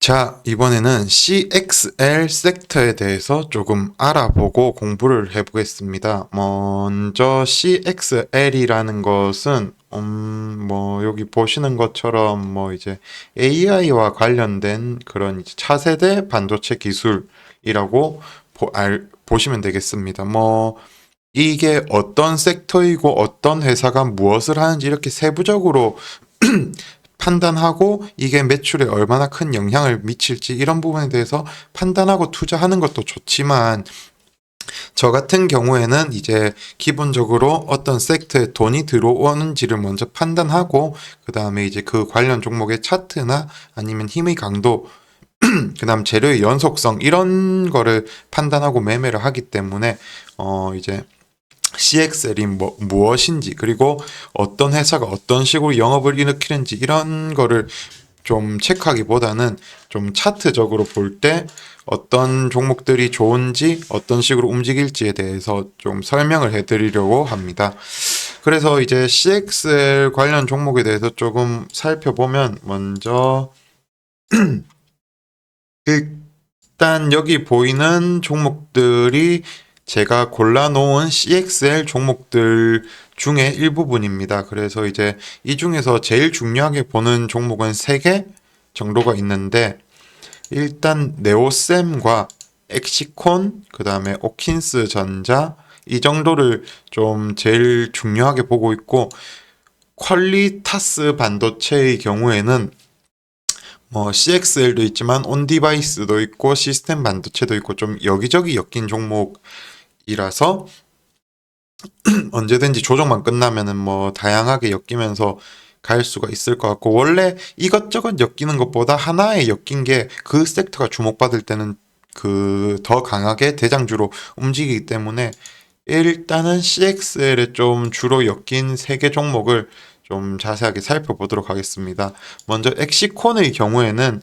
자, 이번에는 CXL 섹터에 대해서 조금 알아보고 공부를 해보겠습니다. 먼저 CXL이라는 것은 여기 보시는 것처럼 이제 AI와 관련된 그런 이제 차세대 반도체 기술이라고 보시면 되겠습니다. 이게 어떤 섹터이고 어떤 회사가 무엇을 하는지 이렇게 세부적으로 판단하고 이게 매출에 얼마나 큰 영향을 미칠지 이런 부분에 대해서 판단하고 투자하는 것도 좋지만, 저 같은 경우에는 이제 기본적으로 어떤 섹터에 돈이 들어오는지를 먼저 판단하고 그 다음에 이제 그 관련 종목의 차트나 아니면 힘의 강도 그 다음 재료의 연속성 이런 거를 판단하고 매매를 하기 때문에 이제 CXL이 무엇인지, 그리고 어떤 회사가 어떤 식으로 영업을 일으키는지 이런 거를 좀 체크하기보다는 좀 차트적으로 볼 때 어떤 종목들이 좋은지 어떤 식으로 움직일지에 대해서 좀 설명을 해드리려고 합니다. 그래서 이제 CXL 관련 종목에 대해서 조금 살펴보면, 먼저 일단 여기 보이는 종목들이 제가 골라놓은 CXL 종목들 중에 일부분입니다. 그래서 이제 이 중에서 제일 중요하게 보는 종목은 3개 정도가 있는데, 일단 네오셈과 엑시콘, 그 다음에 오킨스 전자, 이 정도를 좀 제일 중요하게 보고 있고, 퀄리타스 반도체의 경우에는 CXL도 있지만 온디바이스도 있고 시스템 반도체도 있고 좀 여기저기 엮인 종목이라서 언제든지 조정만 끝나면은 다양하게 엮이면서 갈 수가 있을 것 같고, 원래 이것저것 엮이는 것보다 하나에 엮인 게 그 섹터가 주목받을 때는 그 더 강하게 대장주로 움직이기 때문에, 일단은 CXL에 좀 주로 엮인 3개 종목을 좀 자세하게 살펴보도록 하겠습니다. 먼저 엑시콘의 경우에는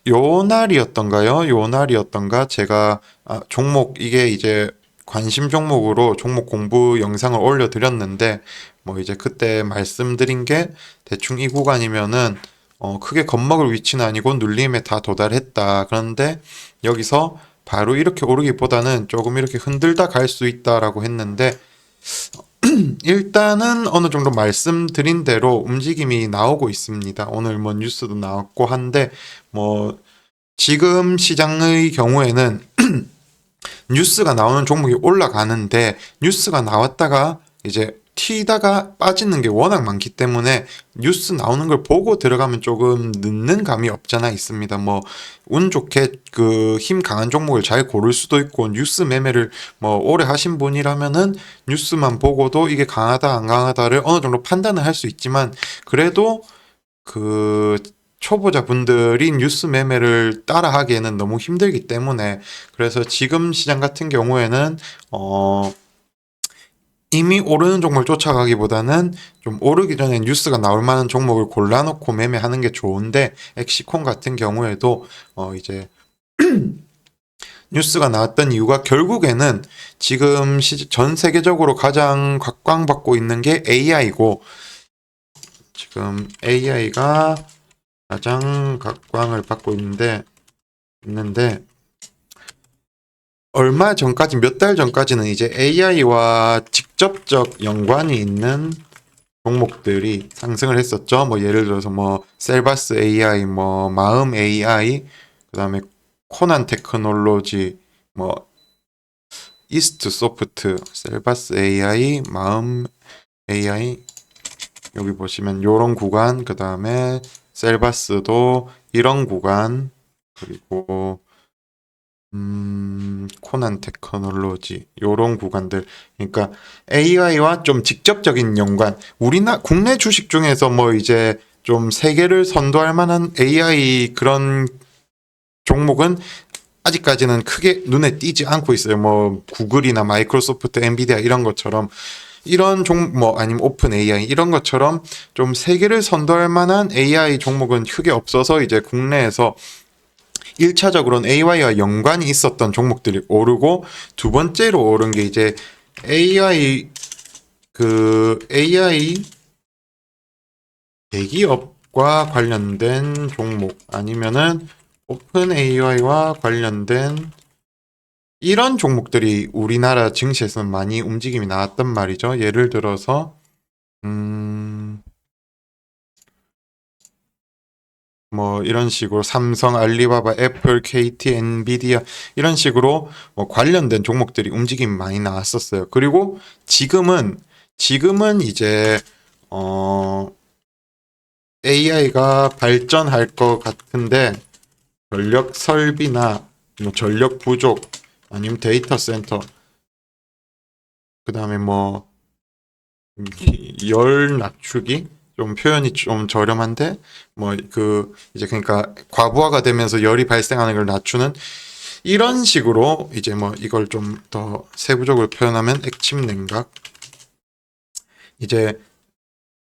요 날이었던가 제가 종목, 이게 이제 관심 종목으로 종목 공부 영상을 올려드렸는데, 이제 그때 말씀드린 게 대충 이 구간이면은 크게 겁먹을 위치는 아니고 눌림에 다 도달했다. 그런데 여기서 바로 이렇게 오르기보다는 조금 이렇게 흔들다 갈 수 있다라고 했는데, 일단은 어느 정도 말씀드린 대로 움직임이 나오고 있습니다. 오늘 뉴스도 나왔고 한데, 지금 시장의 경우에는 뉴스가 나오는 종목이 올라가는데, 뉴스가 나왔다가 이제 튀다가 빠지는 게 워낙 많기 때문에 뉴스 나오는 걸 보고 들어가면 조금 늦는 감이 없잖아 있습니다. 운 좋게 그 힘 강한 종목을 잘 고를 수도 있고, 뉴스 매매를 오래 하신 분이라면은 뉴스만 보고도 이게 강하다 안 강하다를 어느 정도 판단을 할 수 있지만, 그래도 그 초보자 분들이 뉴스 매매를 따라 하기에는 너무 힘들기 때문에, 그래서 지금 시장 같은 경우에는 이미 오르는 종목을 쫓아가기보다는 좀 오르기 전에 뉴스가 나올 만한 종목을 골라놓고 매매하는 게 좋은데, 엑시콘 같은 경우에도 이제 뉴스가 나왔던 이유가 결국에는 지금 전 세계적으로 가장 각광받고 있는 게 AI고, 지금 AI가 가장 각광을 받고 있는데 얼마 전까지, 몇 달 전까지는 이제 AI와 직접적 연관이 있는 종목들이 상승을 했었죠. 예를 들어서 셀바스 AI, 마음 AI, 그다음에 코난 테크놀로지, 이스트 소프트, 셀바스 AI, 마음 AI, 여기 보시면 요런 구간, 그다음에 셀바스도 이런 구간, 그리고 코난 테크놀로지 요런 구간들, 그러니까 AI와 좀 직접적인 연관, 국내 주식 중에서 이제 좀 세계를 선도할 만한 AI 그런 종목은 아직까지는 크게 눈에 띄지 않고 있어요. 구글이나 마이크로소프트, 엔비디아 이런 것처럼, 이런 아니면 오픈 AI 이런 것처럼 좀 세계를 선도할 만한 AI 종목은 크게 없어서, 이제 국내에서 1차적으로는 AI와 연관이 있었던 종목들이 오르고, 두 번째로 오른 게 이제 AI 대기업 과 관련된 종목 아니면은 오픈 AI와 관련된 이런 종목들이 우리나라 증시에서는 많이 움직임이 나왔단 말이죠. 예를 들어서 뭐 이런 식으로 삼성, 알리바바, 애플, KT, 엔비디아 이런 식으로 뭐 관련된 종목들이 움직임이 많이 나왔었어요. 그리고 지금은 이제 AI가 발전할 것 같은데 전력 설비나 뭐 전력 부족 아니면 데이터 센터 그다음에 뭐 열 낮추기 좀 표현이 좀 저렴한데 뭐 그 이제 그러니까 과부하가 되면서 열이 발생하는 걸 낮추는 이런 식으로 이제 뭐 이걸 좀 더 세부적으로 표현하면 액침 냉각 이제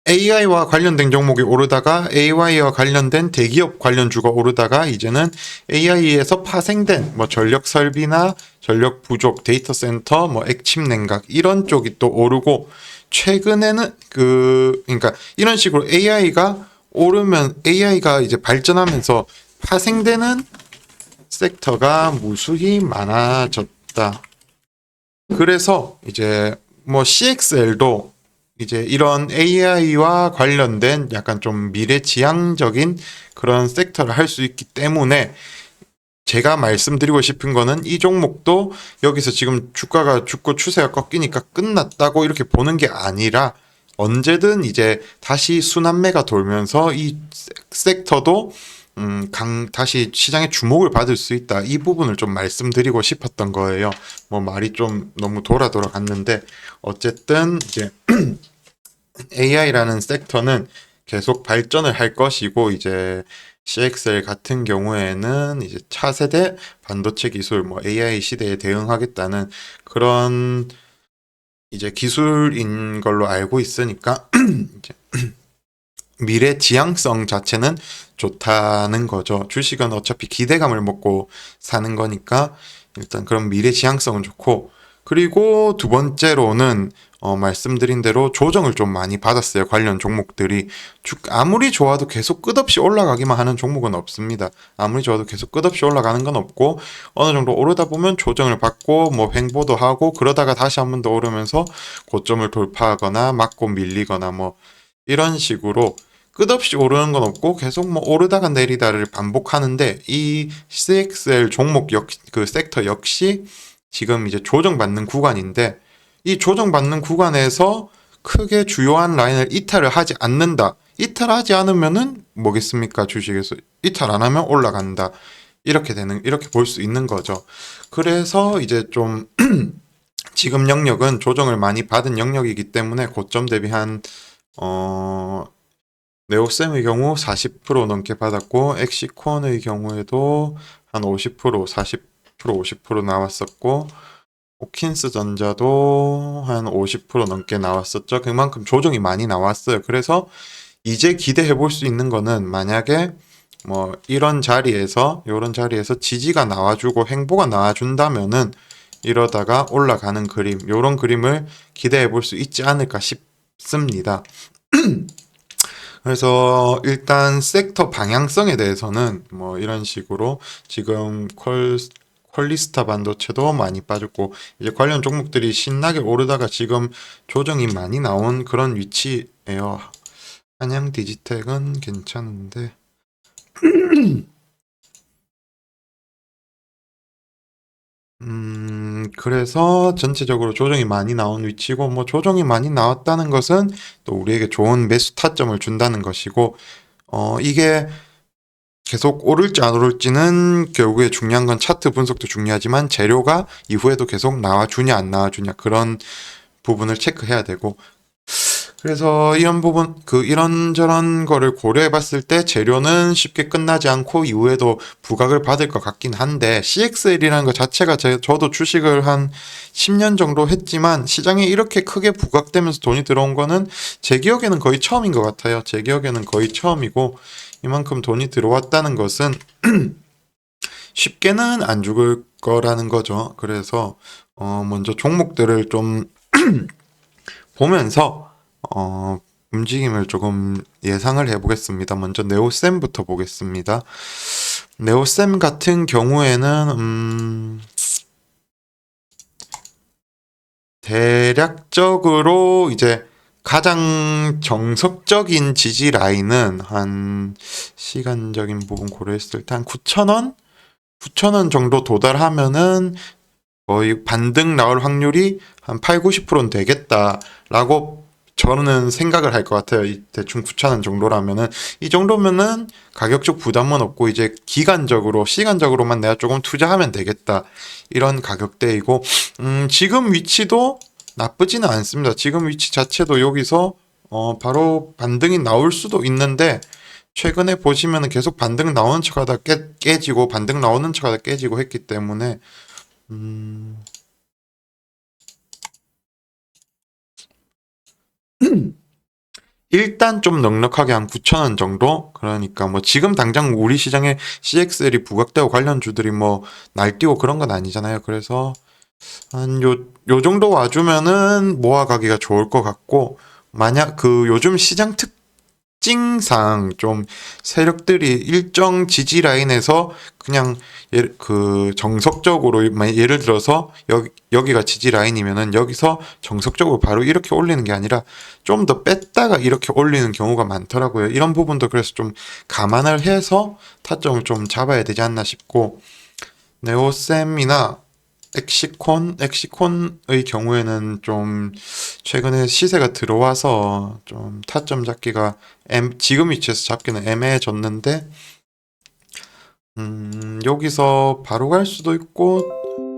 AI와 관련된 종목이 오르다가 AI와 관련된 대기업 관련주가 오르다가 이제는 AI에서 파생된 뭐 전력 설비나 전력 부족, 데이터 센터, 뭐 액침 냉각 이런 쪽이 또 오르고 최근에는 그러니까 이런 식으로 AI가 오르면 AI가 이제 발전하면서 파생되는 섹터가 무수히 많아졌다. 그래서 이제 뭐 CXL도 이제 이런 AI와 관련된 약간 좀 미래지향적인 그런 섹터를 할 수 있기 때문에 제가 말씀드리고 싶은 거는 이 종목도 여기서 지금 주가가 죽고 추세가 꺾이니까 끝났다고 이렇게 보는 게 아니라 언제든 이제 다시 순환매가 돌면서 이 섹터도 다시 시장의 주목을 받을 수 있다. 이 부분을 좀 말씀드리고 싶었던 거예요. 뭐 말이 좀 너무 돌아갔는데 어쨌든 이제 AI라는 섹터는 계속 발전을 할 것이고 이제 CXL 같은 경우에는 이제 차세대 반도체 기술 뭐 AI 시대에 대응하겠다는 그런 이제 기술인 걸로 알고 있으니까 이제 미래 지향성 자체는 좋다는 거죠. 주식은 어차피 기대감을 먹고 사는 거니까 일단 그런 미래 지향성은 좋고 그리고 두 번째로는 말씀드린 대로 조정을 좀 많이 받았어요. 관련 종목들이 아무리 좋아도 계속 끝없이 올라가기만 하는 종목은 없습니다. 아무리 좋아도 계속 끝없이 올라가는 건 없고 어느 정도 오르다 보면 조정을 받고 뭐 횡보도 하고 그러다가 다시 한 번 더 오르면서 고점을 돌파하거나 맞고 밀리거나 뭐 이런 식으로 끝없이 오르는 건 없고 계속 뭐 오르다가 내리다를 반복하는데 이 CXL 종목 그 섹터 역시 지금 이제 조정받는 구간인데 이 조정받는 구간에서 크게 주요한 라인을 이탈을 하지 않는다. 이탈하지 않으면은 뭐겠습니까? 주식에서 이탈 안 하면 올라간다. 이렇게 볼 수 있는 거죠. 그래서 이제 좀 지금 영역은 조정을 많이 받은 영역이기 때문에 고점 대비 한 네오셈의 경우 40% 넘게 받았고 엑시콘의 경우에도 한 50%, 40%, 50% 나왔었고 호킨스 전자도 한 50% 넘게 나왔었죠. 그만큼 조정이 많이 나왔어요. 그래서 이제 기대해 볼 수 있는 거는 만약에 뭐 이런 자리에서 지지가 나와주고 횡보가 나와준다면은 이러다가 올라가는 그림, 요런 그림을 기대해 볼 수 있지 않을까 싶습니다. 그래서 일단 섹터 방향성에 대해서는 뭐 이런 식으로 지금 퀄리스타 반도체도 많이 빠졌고 이제 관련 종목들이 신나게 오르다가 지금 조정이 많이 나온 그런 위치예요. 한양 디지텍은 괜찮은데 그래서 전체적으로 조정이 많이 나온 위치고, 뭐 조정이 많이 나왔다는 것은 또 우리에게 좋은 매수 타점을 준다는 것이고, 이게 계속 오를지 안 오를지는 결국에 중요한 건 차트 분석도 중요하지만 재료가 이후에도 계속 나와주냐 안 나와주냐 그런 부분을 체크해야 되고, 그래서 이런 부분 이런저런 거를 고려해 봤을 때 재료는 쉽게 끝나지 않고 이후에도 부각을 받을 것 같긴 한데 CXL이라는 것 자체가 저도 주식을 한 10년 정도 했지만 시장에 이렇게 크게 부각되면서 돈이 들어온 거는 제 기억에는 거의 처음인 것 같아요. 제 기억에는 거의 처음이고 이만큼 돈이 들어왔다는 것은 쉽게는 안 죽을 거라는 거죠. 그래서 먼저 종목들을 좀 보면서 움직임을 조금 예상을 해보겠습니다. 먼저 네오셈부터 보겠습니다. 네오셈 같은 경우에는 대략적으로 이제 가장 정석적인 지지 라인은 한 시간적인 부분 고려했을 때 한 9,000원? 9,000원 정도 도달하면은 거의 반등 나올 확률이 한 8, 90%는 되겠다라고 저는 생각을 할 것 같아요. 대충 9,000원 정도라면은 이 정도면은 가격적 부담은 없고 이제 기간적으로 시간적으로만 내가 조금 투자하면 되겠다 이런 가격대이고 지금 위치도 나쁘지는 않습니다. 지금 위치 자체도 여기서 바로 반등이 나올 수도 있는데 최근에 보시면은 계속 반등 나오는 척하다 깨지고 반등 나오는 척하다 깨지고 했기 때문에 일단 좀 넉넉하게 한 9,000원 정도? 그러니까 뭐 지금 당장 우리 시장에 CXL이 부각되고 관련주들이 뭐 날뛰고 그런 건 아니잖아요. 그래서 한 요 정도 와주면은 모아가기가 좋을 것 같고, 만약 그 요즘 시장 특징상 좀 세력들이 일정 지지 라인에서 그냥 그 정석적으로 예를 들어서 여기가 지지 라인이면은 여기서 정석적으로 바로 이렇게 올리는 게 아니라 좀 더 뺐다가 이렇게 올리는 경우가 많더라고요. 이런 부분도 그래서 좀 감안을 해서 타점을 좀 잡아야 되지 않나 싶고, 네오셈이나 엑시콘의 경우에는 좀 최근에 시세가 들어와서 좀 타점 잡기가 지금 위치에서 잡기는 애매해졌는데 여기서 바로 갈 수도 있고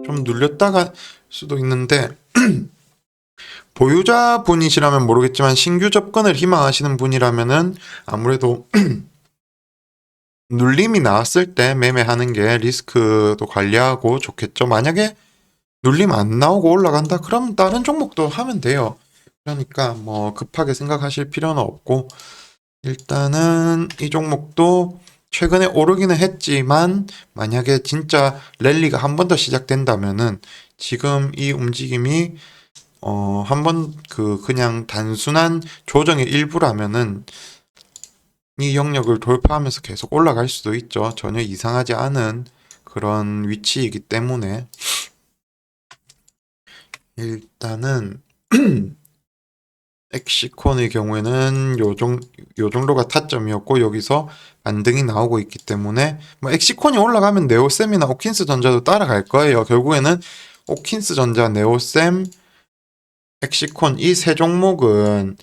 좀 눌렸다가 수도 있는데 보유자분이시라면 모르겠지만 신규 접근을 희망하시는 분이라면은 아무래도 눌림이 나왔을 때 매매하는 게 리스크도 관리하고 좋겠죠. 만약에 눌림 안 나오고 올라간다? 그럼 다른 종목도 하면 돼요. 그러니까 뭐 급하게 생각하실 필요는 없고 일단은 이 종목도 최근에 오르기는 했지만 만약에 진짜 랠리가 한 번 더 시작된다면은 지금 이 움직임이 한번 그냥 단순한 조정의 일부라면은 이 영역을 돌파하면서 계속 올라갈 수도 있죠. 전혀 이상하지 않은 그런 위치이기 때문에 일단은 엑시콘의 경우에는 요 정도가 타점이었고 여기서 반등이 나오고 있기 때문에 뭐 엑시콘이 올라가면 네오셈이나 오킨스 전자도 따라갈 거예요. 결국에는 오킨스 전자, 네오셈, 엑시콘 이 세 종목은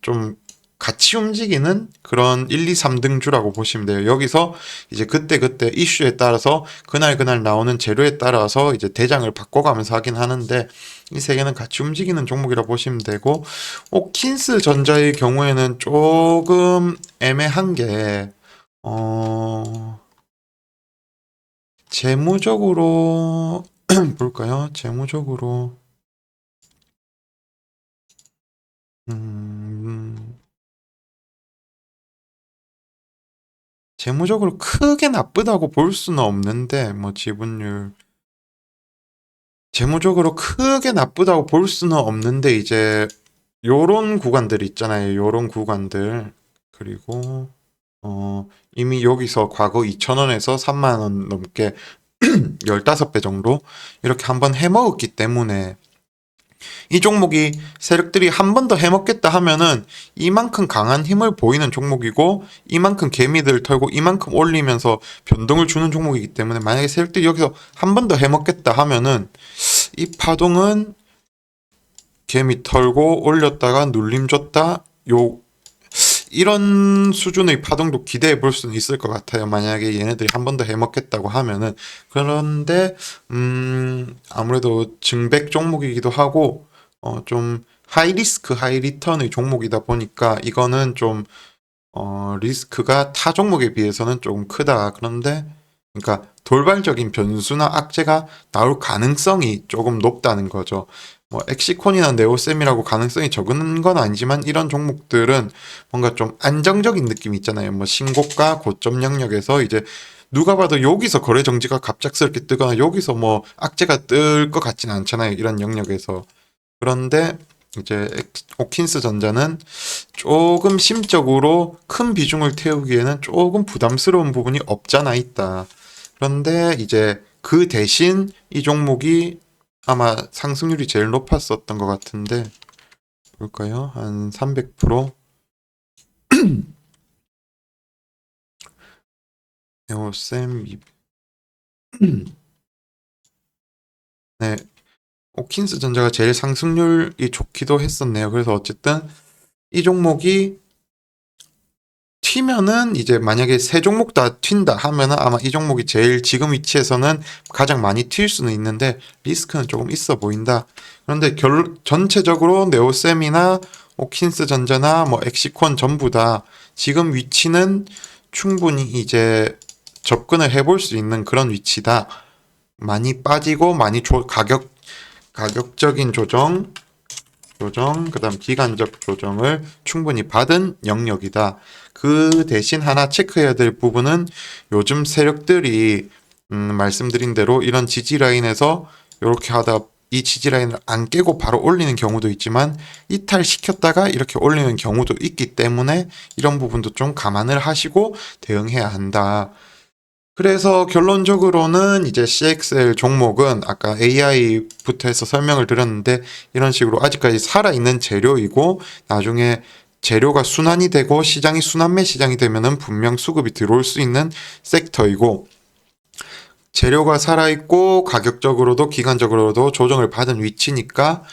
좀 같이 움직이는 그런 1, 2, 3등주라고 보시면 돼요. 여기서 이제 그때그때 이슈에 따라서 그날 나오는 재료에 따라서 이제 대장을 바꿔가면서 하긴 하는데 이 세 개는 같이 움직이는 종목이라 보시면 되고 오킨스 전자의 경우에는 조금 애매한 게 재무적으로 볼까요? 음, 재무적으로 크게 나쁘다고 볼 수는 없는데, 뭐, 지분율. 재무적으로 크게 나쁘다고 볼 수는 없는데, 이제, 요런 구간들 있잖아요. 요런 구간들. 그리고, 이미 여기서 과거 2,000원에서 3만원 넘게 15배 정도 이렇게 한번 해먹었기 때문에 이 종목이 세력들이 한 번 더 해먹겠다 하면은 이만큼 강한 힘을 보이는 종목이고 이만큼 개미들 털고 이만큼 올리면서 변동을 주는 종목이기 때문에 만약에 세력들이 여기서 한 번 더 해먹겠다 하면은 이 파동은 개미 털고 올렸다가 눌림 줬다 요 이런 수준의 파동도 기대해 볼 수는 있을 것 같아요. 만약에 얘네들이 한 번 더 해먹겠다고 하면은 그런데 아무래도 증백 종목이기도 하고 좀 하이 리스크 하이 리턴의 종목이다 보니까 이거는 좀 리스크가 타 종목에 비해서는 조금 크다. 그런데 그러니까 돌발적인 변수나 악재가 나올 가능성이 조금 높다는 거죠. 뭐 엑시콘이나 네오셈이라고 가능성이 적은 건 아니지만 이런 종목들은 뭔가 좀 안정적인 느낌이 있잖아요. 뭐 신고가 고점 영역에서 이제 누가 봐도 여기서 거래 정지가 갑작스럽게 뜨거나 여기서 뭐 악재가 뜰 것 같지는 않잖아요. 이런 영역에서. 그런데 이제 오킨스 전자는 조금 심적으로 큰 비중을 태우기에는 조금 부담스러운 부분이 없잖아 있다. 그런데 이제 그 대신 이 종목이 아마 상승률이 제일 높았었던 것 같은데 볼까요? 한 300%? 에오셈 네, 오킨스 전자가 제일 상승률이 좋기도 했었네요. 그래서 어쨌든 이 종목이 튀면은 이제 만약에 세 종목 다 튄다 하면은 아마 이 종목이 제일 지금 위치에서는 가장 많이 튈 수는 있는데 리스크는 조금 있어 보인다. 그런데 전체적으로 네오셈이나 오킨스 전자나 뭐 엑시콘 전부 다 지금 위치는 충분히 이제 접근을 해볼 수 있는 그런 위치다. 많이 빠지고 많이 가격적인 조정, 그다음 기간적 조정을 충분히 받은 영역이다. 그 대신 하나 체크해야 될 부분은 요즘 세력들이 말씀드린 대로 이런 지지 라인에서 이렇게 하다 이 지지 라인을 안 깨고 바로 올리는 경우도 있지만 이탈시켰다가 이렇게 올리는 경우도 있기 때문에 이런 부분도 좀 감안을 하시고 대응해야 한다. 그래서 결론적으로는 이제 CXL 종목은 아까 AI부터 해서 설명을 드렸는데 이런 식으로 아직까지 살아있는 재료이고 나중에 재료가 순환이 되고 시장이 순환매 시장이 되면은 분명 수급이 들어올 수 있는 섹터이고 재료가 살아있고 가격적으로도 기간적으로도 조정을 받은 위치니까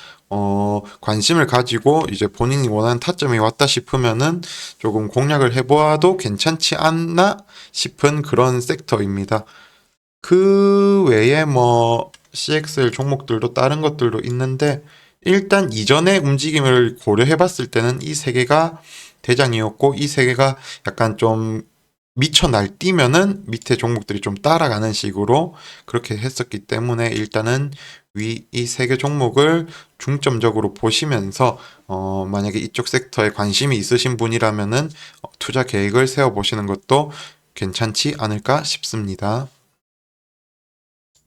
관심을 가지고 이제 본인이 원하는 타점이 왔다 싶으면은 조금 공략을 해보아도 괜찮지 않나 싶은 그런 섹터입니다. 그 외에 뭐 CXL 종목들도 다른 것들도 있는데 일단 이전의 움직임을 고려해 봤을 때는 이 세 개가 대장이었고 이 세 개가 약간 좀 미쳐 날뛰면은 밑에 종목들이 좀 따라가는 식으로 그렇게 했었기 때문에 일단은 이 세 개 종목을 중점적으로 보시면서 만약에 이쪽 섹터에 관심이 있으신 분이라면은 투자 계획을 세워 보시는 것도 괜찮지 않을까 싶습니다.